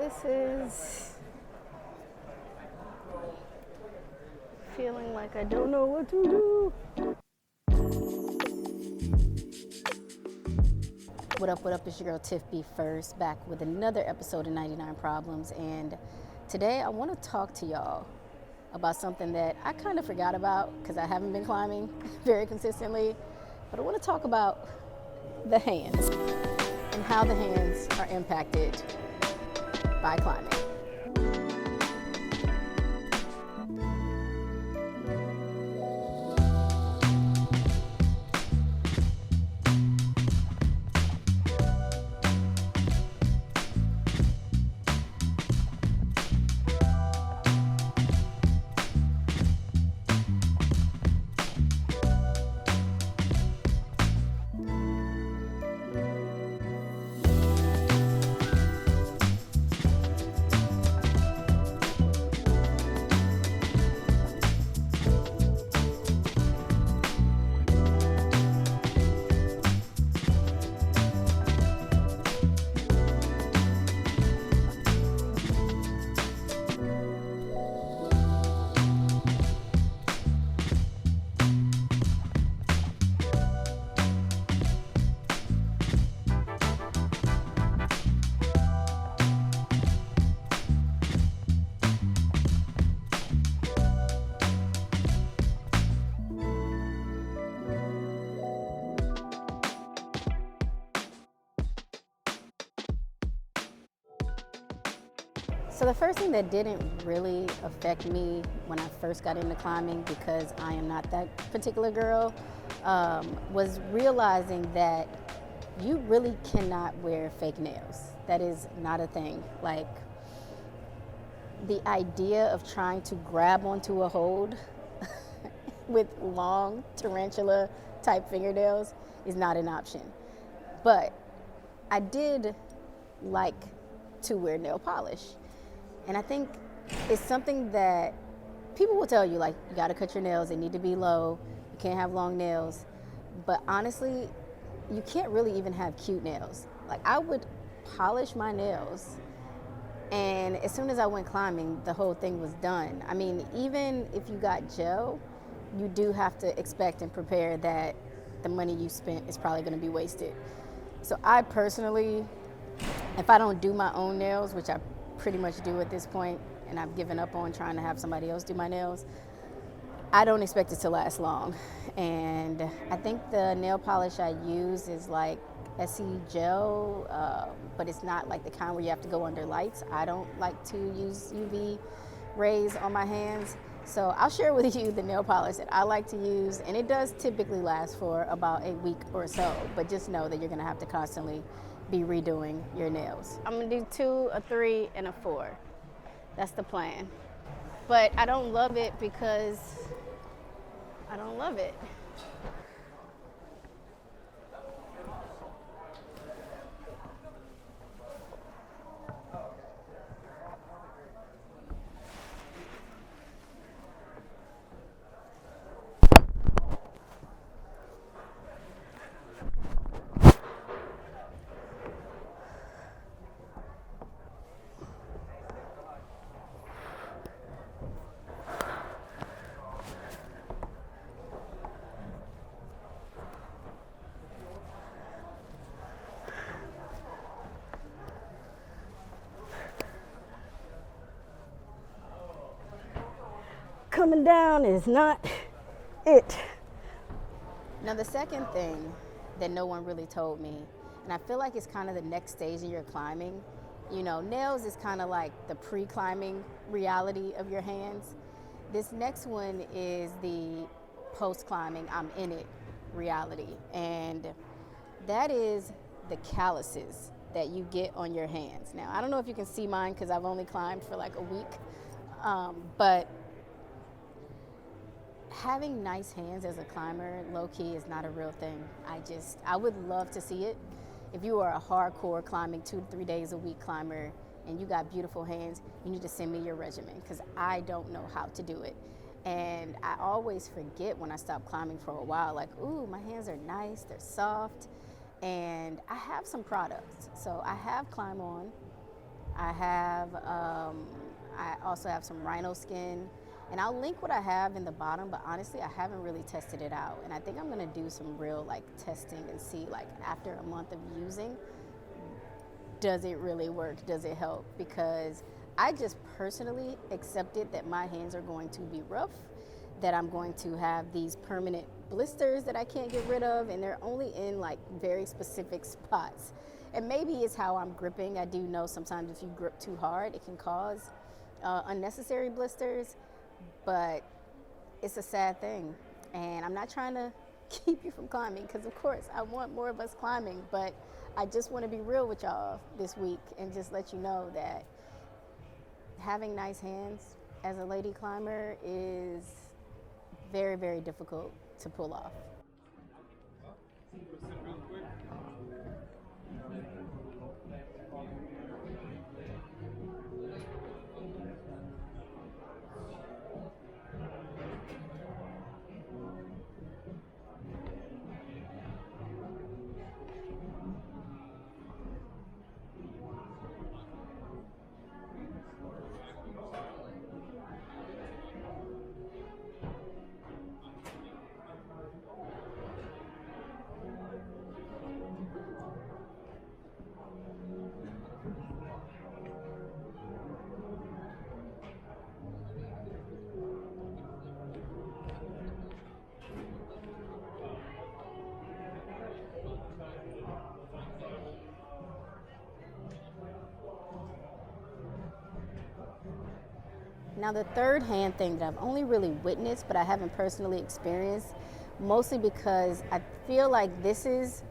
calluses. Feeling like I don't know what to do. What up, it's your girl Tiff B First, back with another episode of 99 Problems. And today I want to talk to y'all about something that I kind of forgot about because I haven't been climbing very consistently. But I want to talk about the hands and how the hands are impacted by climbing. So the first thing that didn't really affect me when I first got into climbing, because I am not that particular girl, was realizing that you really cannot wear fake nails. That is not a thing. Like, the idea of trying to grab onto a hold with long tarantula type fingernails is not an option. But I did like to wear nail polish. And I think it's something that people will tell you, like, you gotta cut your nails, they need to be low, you can't have long nails. But honestly, you can't really even have cute nails. Like, I would polish my nails, and as soon as I went climbing, the whole thing was done. I mean, even if you got gel, you do have to expect and prepare that the money you spent is probably gonna be wasted. So I personally, if I don't do my own nails, which I pretty much do at this point, and I've given up on trying to have somebody else do my nails, I don't expect it to last long. And I think the nail polish I use is like Essie gel, but it's not like the kind where you have to go under lights. I don't like to use UV rays on my hands. So I'll share with you the nail polish that I like to use, and it does typically last for about a week or so, but just know that you're gonna have to constantly be redoing your nails. I'm gonna do 2, a 3, and a 4. That's the plan. But I don't love it because I don't love it. Coming down is not it. Now, the second thing that no one really told me, and I feel like it's kind of the next stage in your climbing, you know, nails is kind of like the pre-climbing reality of your hands. This next one is the post-climbing, I'm in it reality. And that is the calluses that you get on your hands. Now, I don't know if you can see mine because I've only climbed for like a week, but having nice hands as a climber, low-key, is not a real thing. I would love to see it. If you are a hardcore climbing 2 to 3 days a week climber and you got beautiful hands, you need to send me your regimen because I don't know how to do it. And I always forget when I stop climbing for a while, like, ooh, my hands are nice, they're soft. And I have some products. So I have ClimbOn, I also have some Rhino skin, and I'll link what I have in the bottom, but honestly, I haven't really tested it out. And I think I'm gonna do some real like testing and see like after a month of using, does it really work? Does it help? Because I just personally accepted that my hands are going to be rough, that I'm going to have these permanent blisters that I can't get rid of, and they're only in like very specific spots. And maybe it's how I'm gripping. I do know sometimes if you grip too hard, it can cause unnecessary blisters, but it's a sad thing. And I'm not trying to keep you from climbing, because of course I want more of us climbing, but I just want to be real with y'all this week and just let you know that having nice hands as a lady climber is very, very difficult to pull off. Now the third hand thing that I've only really witnessed, but I haven't personally experienced, mostly because I feel like this is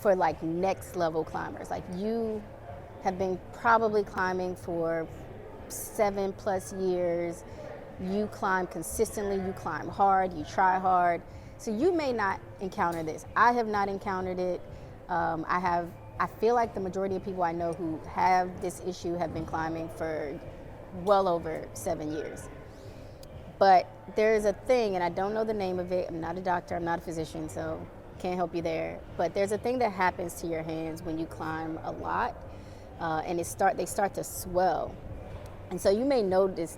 for like next level climbers. Like you have been probably climbing for 7+ years, you climb consistently, you climb hard, you try hard. So you may not encounter this. I have not encountered it. I feel like the majority of people I know who have this issue have been climbing for well over 7 years. But there's a thing, and I don't know the name of it. I'm not a doctor, I'm not a physician, so can't help you there. But there's a thing that happens to your hands when you climb a lot, and they start to swell. And so you may notice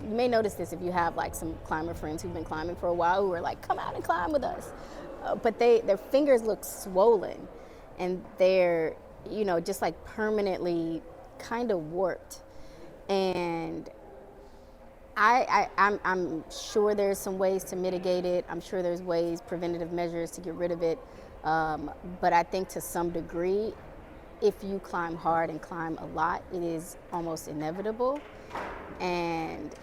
this if you have like some climber friends who've been climbing for a while who are like, come out and climb with us. But their fingers look swollen, and they're, just like permanently kind of warped. And I'm sure there's some ways to mitigate it. I'm sure there's preventative measures to get rid of it. But I think to some degree, if you climb hard and climb a lot, it is almost inevitable. And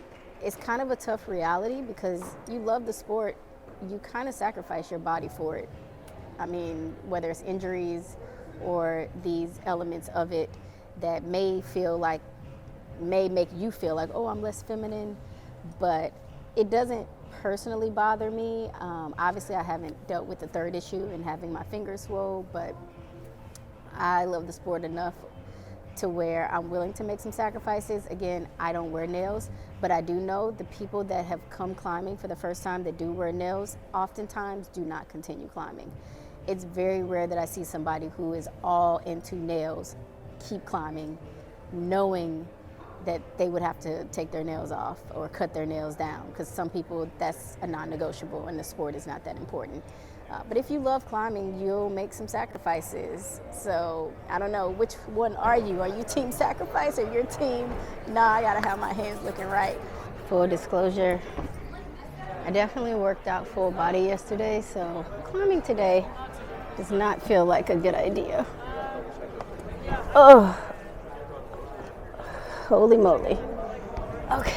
it's kind of a tough reality because you love the sport, you kind of sacrifice your body for it. I mean, whether it's injuries or these elements of it that may make you feel like, oh, I'm less feminine, but it doesn't personally bother me. Obviously, I haven't dealt with the third issue and having my fingers swole, but I love the sport enough to where I'm willing to make some sacrifices. Again, I don't wear nails, but I do know the people that have come climbing for the first time that do wear nails oftentimes do not continue climbing. It's very rare that I see somebody who is all into nails keep climbing, knowing that they would have to take their nails off or cut their nails down, because some people, that's a non-negotiable and the sport is not that important. But if you love climbing, you'll make some sacrifices. So I don't know, which one are you? Are you team sacrifice or your team, nah, I gotta have my hands looking right? Full disclosure, I definitely worked out full body yesterday, so climbing today does not feel like a good idea. Oh, holy moly. Okay.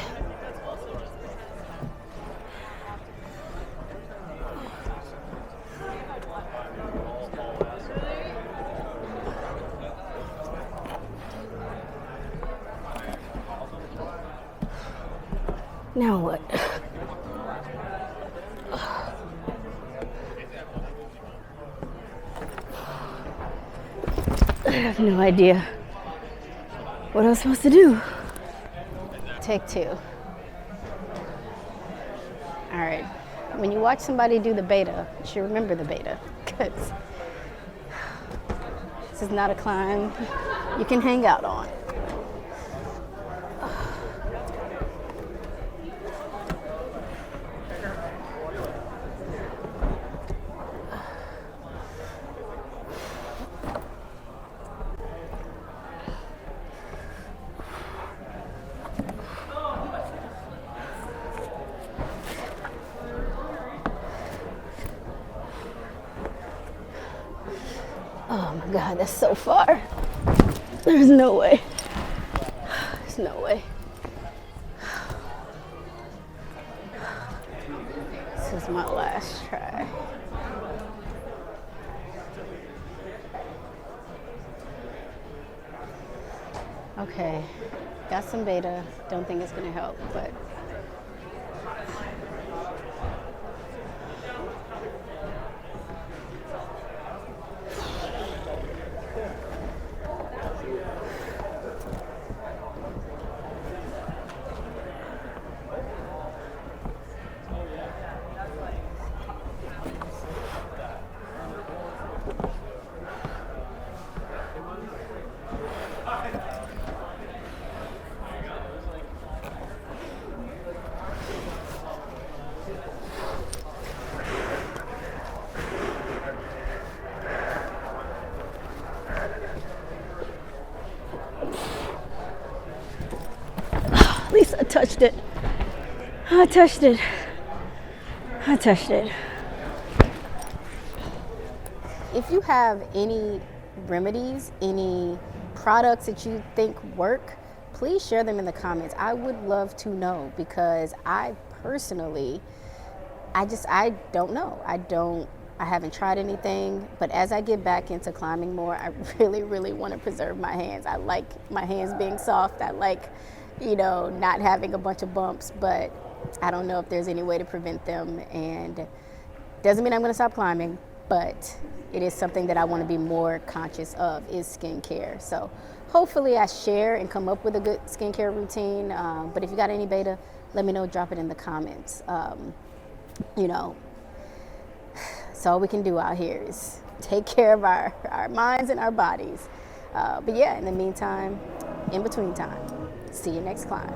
Now what? I have no idea what I was supposed to do. Take two. All right. When you watch somebody do the beta, you should remember the beta, because this is not a climb you can hang out on. God, that's so far. There's no way. There's no way. This is my last try. Okay, got some beta. Don't think it's gonna help, but at least I touched it. I touched it. I touched it. If you have any remedies, any products that you think work, please share them in the comments. I would love to know, because I personally, I don't know. I haven't tried anything, but as I get back into climbing more, I really want to preserve my hands. I like my hands being soft. I like, not having a bunch of bumps, but I don't know if there's any way to prevent them. And doesn't mean I'm going to stop climbing, but it is something that I want to be more conscious of, is skincare. So hopefully I share and come up with a good skincare routine. But if you got any beta, let me know, drop it in the comments. So all we can do out here is take care of our minds and our bodies. But yeah, in the meantime, in between time, see you next climb.